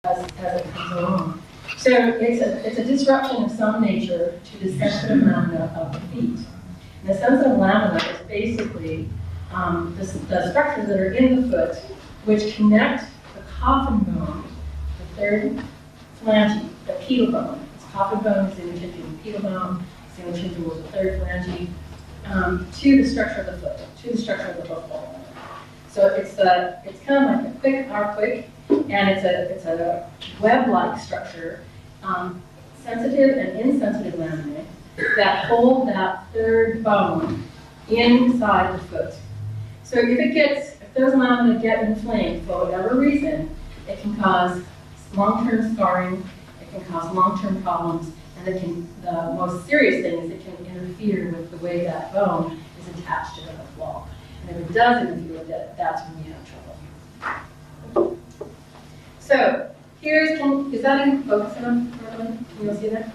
as it comes along. So it's a disruption of some nature to the sensitive lamina of the feet. And the sensitive lamina is basically the structures that are in the foot which connect the coffin bone, the third phalange, the pedal bone. This coffin bone is in the pedal bone, it's in the third phalange, to the structure of the foot, to the structure of the football. So it's kind of like a quick arc-quick, and it's a web-like structure, sensitive and insensitive laminae that hold that third bone inside the foot. So if those lamina get inflamed for whatever reason, it can cause long-term scarring, it can cause long-term problems, and the most serious thing is it can interfere with the way that bone is attached to the hoof wall. And if it does interfere with it, that's when you have trouble. So is that in focus enough? Can you all see that?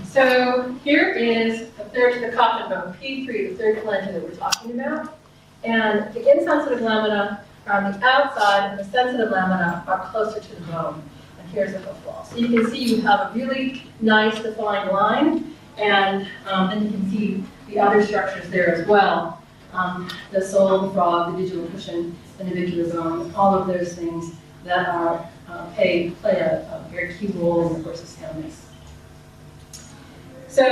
So here is the coffin bone, P3, the third phalange that we're talking about. And the insensitive lamina are on the outside, and the sensitive lamina are closer to the bone. And here's the hoof wall. So you can see you have a really nice defined line, and then you can see the other structures there as well. The sole, the frog, the digital cushion, the navicular bone, all of those things that are play a very key role in the horse's soundness. So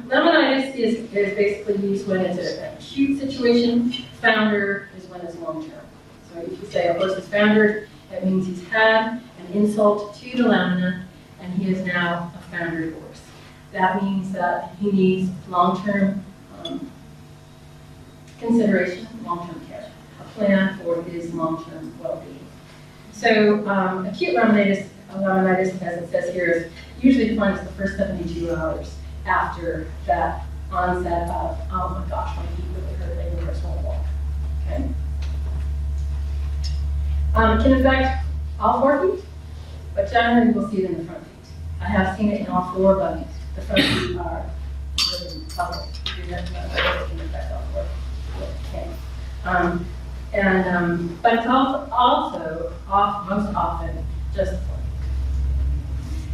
laminitis is basically used when it's an acute situation. Founder is when it's long-term. So if you say a horse is foundered, that means he's had an insult to the lamina, and he is now a foundered horse. That means that he needs long-term consideration, long-term care, a plan for his long-term well-being. So acute laminitis, as it says here, is usually defined as the first 72 hours after that onset of, oh my gosh, my feet really hurt, and the horse won't walk. Okay? It can affect all 4 feet, but generally we'll see it in the front feet. I have seen it in all 4, but the front feet are really public. It can affect all 4. Okay. But it's also most often just the front.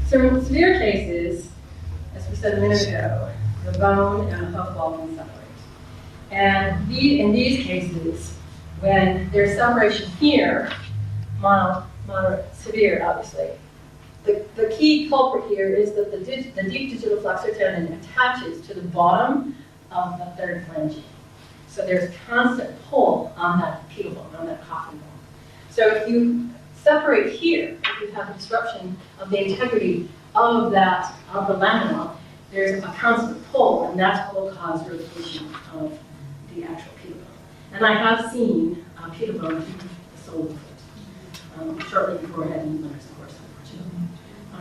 So in severe cases, as we said a minute ago, the bone and the hoof wall can separate. And in these cases, when there's separation here, moderate, severe, obviously, the key culprit here is that the deep digital flexor tendon attaches to the bottom of the third phalange. So there's constant pull on that pedal bone, on that coffin bone. So if you separate here, if you have a disruption of the integrity of the lamina, there's a constant pull, and that's what will cause rotation of the actual pedal bone. And I have seen pedal bone through the sole of the foot, shortly before I had knee liners, of course,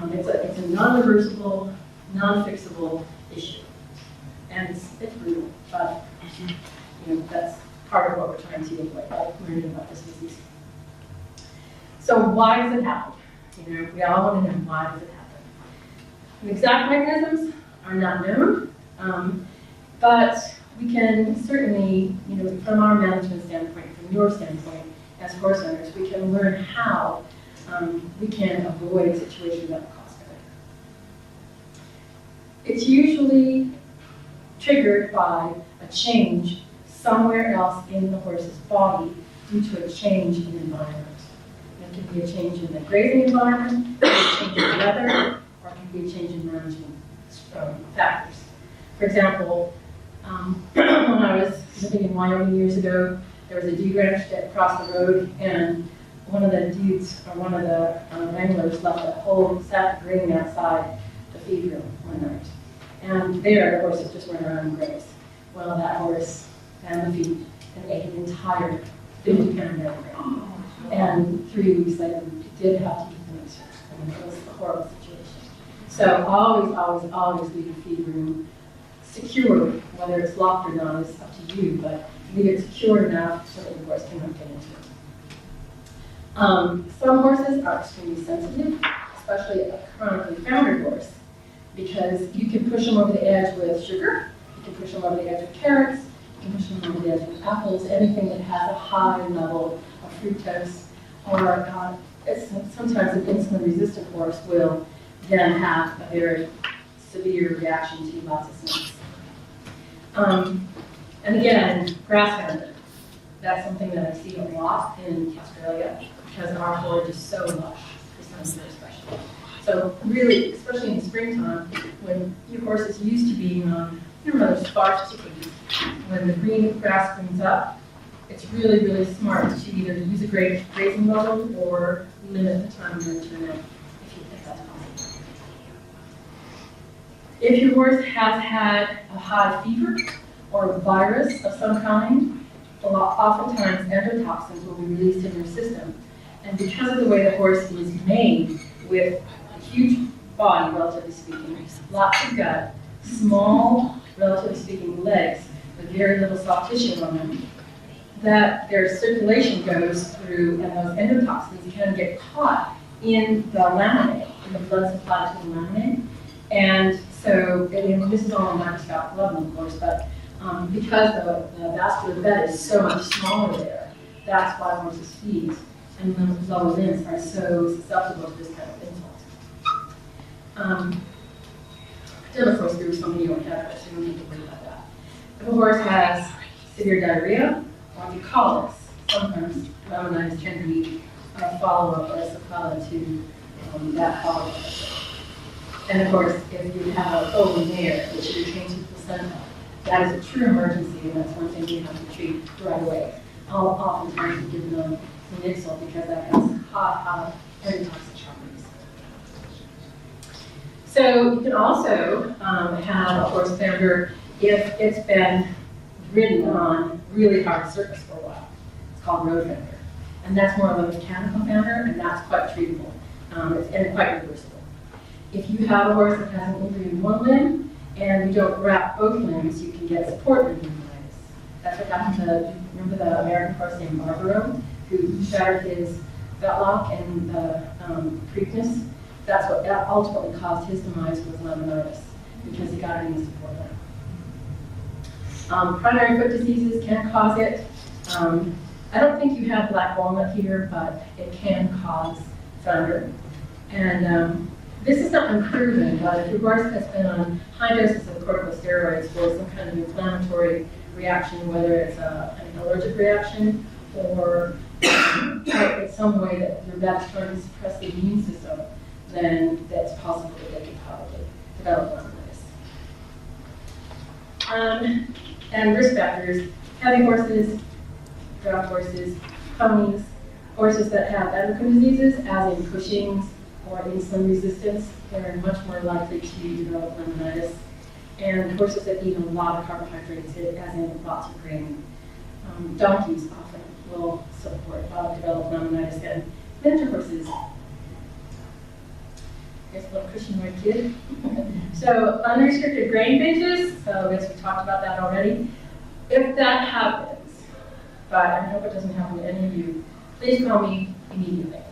unfortunately. It's a non-reversible, non-fixable issue. And it's brutal, but that's part of what we're trying to avoid by learning about this disease. So why does it happen? We all want to know, why does it happen? The exact mechanisms are not known, but we can certainly, from our management standpoint, from your standpoint, as horse owners, we can learn how we can avoid situations that will cause failure. It's usually triggered by a change somewhere else in the horse's body due to a change in environment. It can be a change in the grazing environment, it can be a change in weather, or it can be a change in management factors. For example, when I was living in Wyoming years ago, there was a deer ranch across the road, and one of the dudes, or one of the wranglers, left a whole sack of grain outside the feed room one night. And there, the horses just went around and grazed. Well, that horse and the feed and ate an entire 50-pound bag of grain. And 3 weeks later, we did have to eat the mixture. It was a horrible situation. So always leave the feed room secure. Whether it's locked or not is up to you, but leave it secure enough so that the horse cannot get into it. Some horses are extremely sensitive, especially a chronically foundered horse, because you can push them over the edge with sugar, you can push them over the edge with carrots, you can push them over the edge with apples, anything that has a high level of fructose or sometimes an insulin-resistant horse will then have a very severe reaction to lots of snakes. And again, grass-fed. That's something that I see a lot in Australia because our forage is so lush this time of year especially. So really, especially in the springtime, when your horse is used to being on rather sparse chickens, when the green grass springs up, it's really, really smart to either use a grazing level or limit the time you're turning if that's possible. If your horse has had a high fever or a virus of some kind, oftentimes endotoxins will be released in your system. And because of the way the horse is made, with a huge body, relatively speaking, lots of gut, small, relatively speaking, legs with very little soft tissue on them, that their circulation goes through, and those endotoxins can get caught in the laminate, in the blood supply to the laminate. And so, and this is all in microscopic level, of course, but because the vascular bed is so much smaller there, that's why horses' feet and lower limbs are so susceptible to this kind of insult. Then, of course, there was something you don't have, so you don't need to worry about that. If a horse has severe diarrhea, or colics, sometimes laminitis can be a follow-up or a sequela to that follow-up. And of course, if you have an open mare, which retains the placenta, that is a true emergency, and that's one thing we have to treat right away. Oftentimes we give them an insult because that has high endotoxic properties. So you can also have a horse founder if it's been ridden on really hard surface for a while. It's called road founder. And that's more of a mechanical founder, and that's quite treatable and quite reversible. If you have a horse that has an injury in one limb, and you don't wrap both limbs, you can get support laminitis. That's what happened to, remember the American horse named Barbaro, who shattered his fetlock and the Preakness? That's what ultimately caused his demise, was laminitis, because he got it in the support limb. Primary foot diseases can cause it. I don't think you have black walnut here, but it can cause founder. And this is not unproven, but if your horse has been on high doses of corticosteroids for some kind of inflammatory reaction, whether it's an allergic reaction or it's some way that your vet's trying to suppress the immune system, then that's possible that they could probably develop laminitis. And risk factors: heavy horses, draft horses, ponies, horses that have endocrine diseases, as in Cushing's or insulin resistance, they're much more likely to develop laminitis. And horses that eat a lot of carbohydrates, as in lots of grain. Donkeys often will develop laminitis, and miniature horses. Here's a little Cushing kid. So unrestricted grain binges, so I guess we talked about that already. If that happens, but I hope it doesn't happen to any of you, please call me immediately.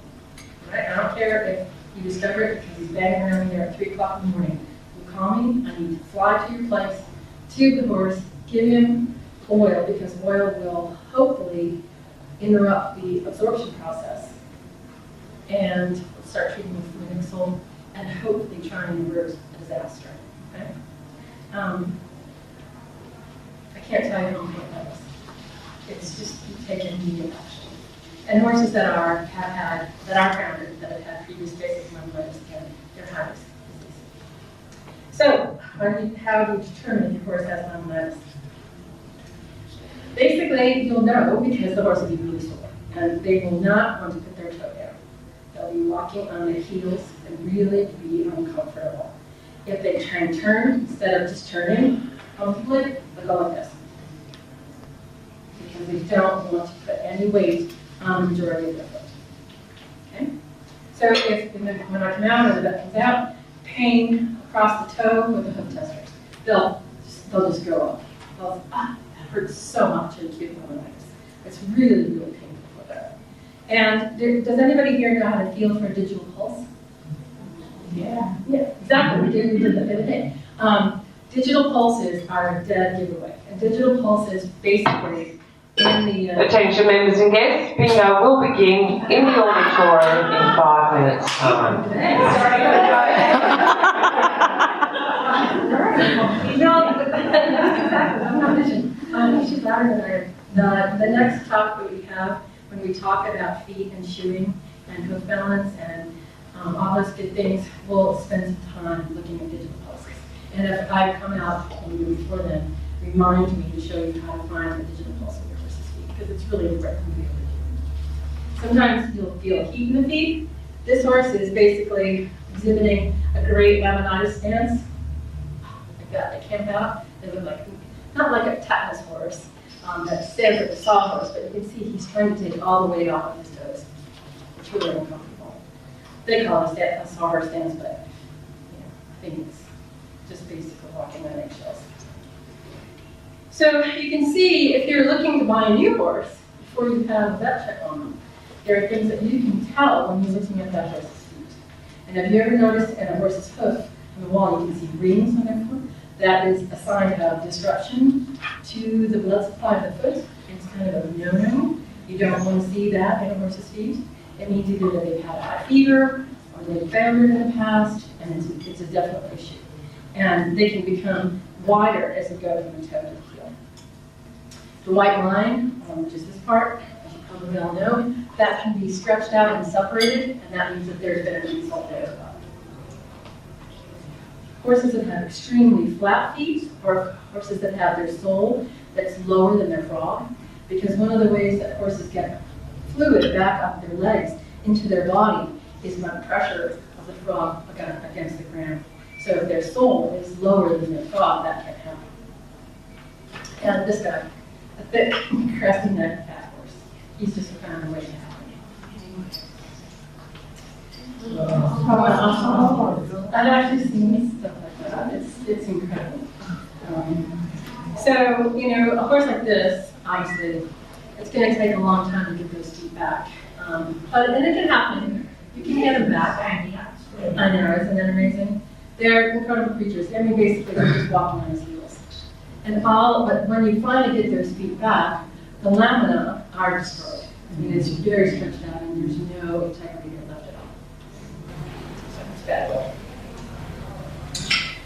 Right? I don't care if you discover it because he's banging around here at 3 o'clock in the morning. You call me, I need to fly to your place, tube the horse, give him oil, because oil will hopefully interrupt the absorption process, and start treating with fluid and hopefully try and reverse a disaster. Okay? I can't tell you how important that is. It's just you take immediate action. And horses that are founded, that have had previous basic laminitis, again, they're high risk disease. So, how do you determine if your horse has laminitis? Basically, you'll know because the horse will be really sore, and they will not want to put their toe down. They'll be walking on their heels and really be uncomfortable. If they try and turn, instead of just turning comfortably, they'll go like this. Because they don't want to put any weight on the majority of their foot. Okay? So when I come out or the vet comes out, pain across the toe with the hoof testers, they'll just go up. That hurts so much in acute laminitis. It's really, really painful for them. And does anybody here know how to feel for a digital pulse? Yeah, exactly. We did that the other day. Digital pulses are a dead giveaway. And digital pulses basically in the... Attention members and guests, bingo will begin in the auditorium in 5 minutes' time. She's louder than I am. The next talk that we have, when we talk about feet and shoeing and hoof balance and all those good things, we'll spend some time looking at digital pulses. And if I come out before then, remind me to show you how to find the digital pulse of your horse's feet, because it's really important to be able to do. Sometimes you'll feel heat in the feet. This horse is basically exhibiting a great Laminitis stance. Like that, they camp out. They look like, not like a tetanus horse that stands like a sawhorse, but you can see he's trying to take all the weight off of his toes. It's really uncomfortable. They call it a sawhorse stance, but I think it's just basically walking on eggshells. So you can see, if you're looking to buy a new horse, before you have a vet check on them, there are things that you can tell when you're looking at that horse's feet. And have you ever noticed in a horse's hoof, on the wall, you can see rings on their foot? That is a sign of disruption to the blood supply of the foot. It's kind of a no-no. You don't want to see that in a horse's feet. It means either that they've had a high fever, or they've failed in the past, and it's a definite issue. And they can become wider as you go from the toe to the heel. The white line, which is this part, as you probably all know, that can be stretched out and separated, and that means that there's been an insult there as well. Horses that have extremely flat feet, or horses that have their sole that's lower than their frog, because one of the ways that horses get fluid back up their legs into their body is by pressure of the frog against the ground. So if their sole is lower than their frog, that can happen. And this guy, a thick, crusty neck cat horse, he's just found a way to happen. I've actually seen stuff like that. It's incredible. So, a horse like this, obviously, it's going to take a long time to get those feet back. And it can happen. You can get them back. I know, isn't that amazing? They're incredible creatures. I mean, basically, they're just walking on his heels. But when you finally get those feet back, the lamina are destroyed. I mean, it's very stretched out, and there's no integrity left at all. So it's bad.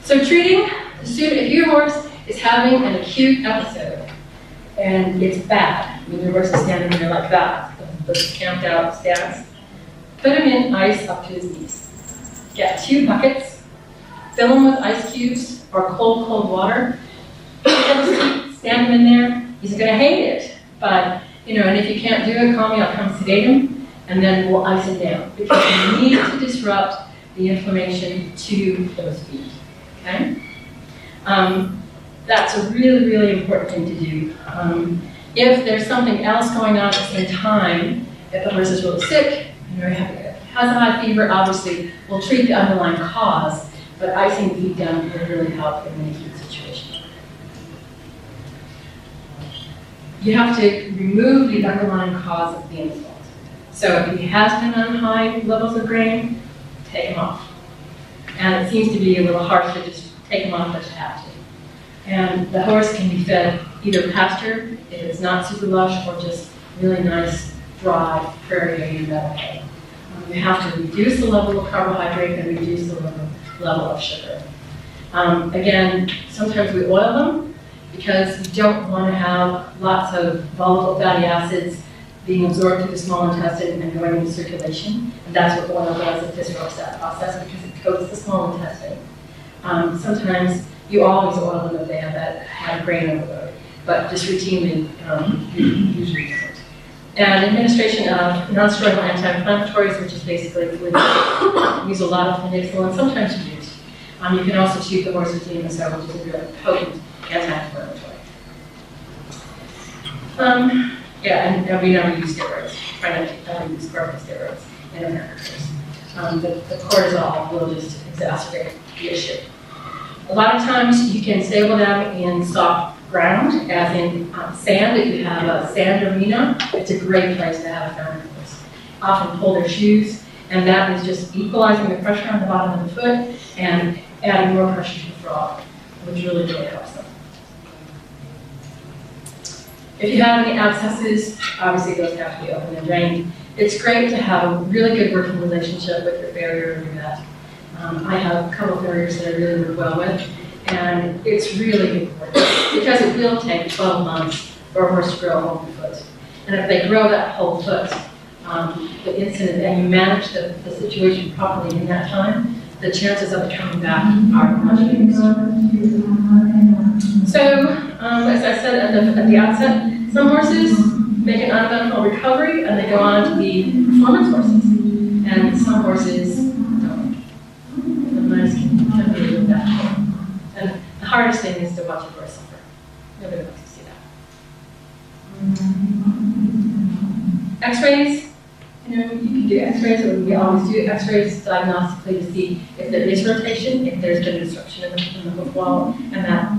So treating the student, if your horse is having an acute episode and it's bad, I mean, your horse is standing there like that, the camped out stance, put him in ice up to his knees. Get 2 buckets, fill them with ice cubes or cold water. Stand him in there. He's going to hate it, but and if you can't do it, call me. I'll come sedate him, and then we'll ice it down because we need to disrupt the inflammation to those feet. Okay, that's a really, really important thing to do. If there's something else going on at the same time, if the horse is really sick, has a high fever, obviously we'll treat the underlying cause, but icing the feet down will really help in an acute situation. You have to remove the underlying cause of the insult. So if he has been on high levels of grain, take him off. And it seems to be a little harsh to just take him off, but you have to. And the horse can be fed either pasture, if it's not super lush, or just really nice, dry prairie hay meadow hay. You have to reduce the level of carbohydrate and reduce the level of sugar. Again, sometimes we oil them because we don't want to have lots of volatile fatty acids being absorbed through the small intestine and going into circulation. And that's what oil does. It disrupts that process because it coats the small intestine. Sometimes you always oil them if they have that high grain overload, but just routinely, usually don't. And administration of non-steroidal anti-inflammatories, which is basically fluid. Use a lot of flunicil and sometimes ute. You can also treat the horse with DMSO, which is a really potent anti-inflammatory. And we never use steroids. Try not to use corticosteroids in Americans. The cortisol will just exacerbate the issue. A lot of times you can stable them in soft ground, as in sand. If you have a sand arena, it's a great place to have a founding horse. Often pull their shoes, and that is just equalizing the pressure on the bottom of the foot and adding more pressure to the frog, which really, really helps them. If you have any abscesses, obviously those have to be opened and drained. It's great to have a really good working relationship with your farrier or your vet. I have a couple of farriers that I really work well with, and it's really important because it will take 12 months for a horse to grow a whole foot. And if they grow that whole foot, the incident, and you manage the situation properly in that time, the chances of it coming back are much bigger. So, as I said at the outset, some horses make an uneventful recovery and they go on to be performance horses, and some horses don't. Laminitis can be really bad. And the hardest thing is to watch a horse suffer. Nobody wants to see that. X-rays. You can do X-rays, or we always do X-rays diagnostically to see if there is rotation, if there's been disruption in the hoof wall, and that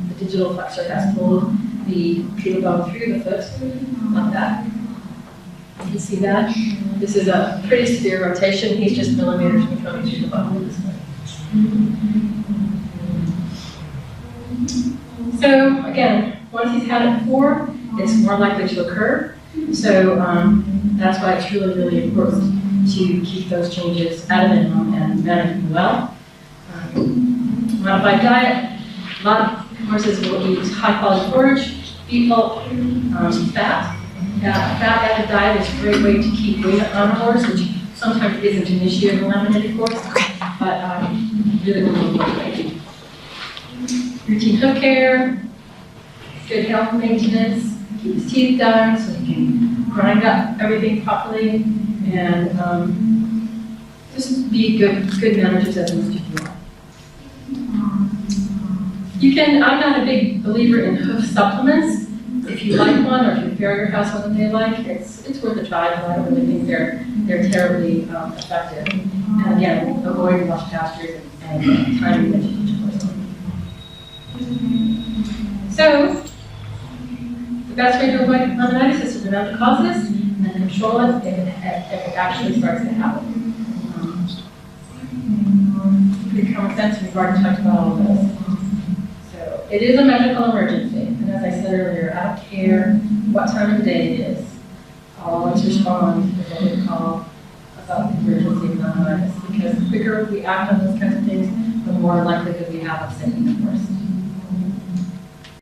the digital flexor has pulled the pedal bone through the foot, like that. You can see that. This is a pretty severe rotation. He's just millimeters from coming through the bone at this point. So again, once he's had it before, it's more likely to occur. So that's why it's really, really important to keep those changes at a minimum and manage them well. Modified diet. A lot of horses will eat high-quality forage, beef pulp, fat. Fat added diet is a great way to keep weight on a horse, which sometimes isn't an issue in a laminated horse, but really, really important. Routine hoof care, good health maintenance. Keep his teeth done so he can grind up everything properly, and just be good managers as much as you are. You can. I'm not a big believer in hoof supplements. If you like one, or if your farrier has one that they like, it's worth a try. But I don't really think they're terribly effective. And again, avoid lush pastures and timing that you teach a horse on. So. The best way to avoid laminitis is to prevent the causes and then control it if it actually starts to happen. Pretty common sense, we've already talked about all of this. So it is a medical emergency, and as I said earlier, I don't care what time of the day it is. I'll always respond with what we call about the emergency of laminitis, because the quicker we act on those kinds of things, the more likelihood we have of saving the horse.